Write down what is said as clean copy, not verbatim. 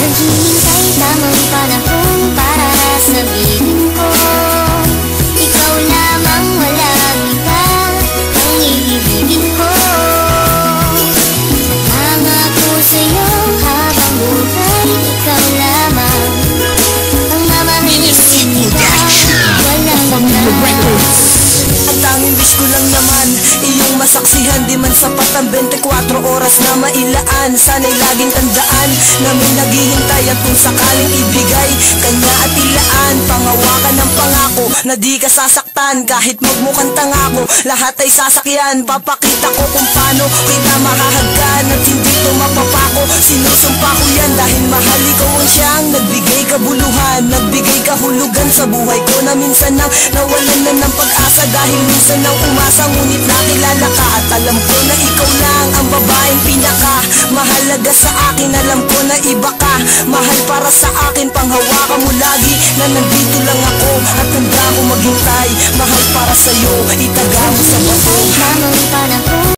Naghihintay tamang panahon para sabihin ko, ikaw lamang, walang iba ang iibigin ko. Pangako sa'yo habang buhay, ikaw lamang ang mamahalin kita, walang iba. Ang tanging wish ko lang naman, iyong masaksihan. Di man sapat ang 24 oras na mailaan. Sana'y laging tandaan na may naghihintay at kung sakaling ibigay kanya at ilaan. Pangawakan ng pangako na di ka sasaktan. Kahit magmukhang tangako, lahat ay sasakyan. Papakita ko kung paano kita makahagkan at hindi to mapapako. Sinusumpa ko yan dahil mahal ikaw ang siyang nagbigay kabuluhan, nagbigay kahulugan sa buhay ko na minsan nang nawalan na ng pag-asa. Dahil minsan nang umasa, ngunit nakilala ka at alam ko na ikaw lang ang babaeng pinaka mahalaga sa akin. Alam ko na iba ka, mahal para sa akin. Panghawakan mo lagi na nandito lang ako at handa ko maghintay. Mahal para sa'yo, itaga mo sa bato. Tamang panahon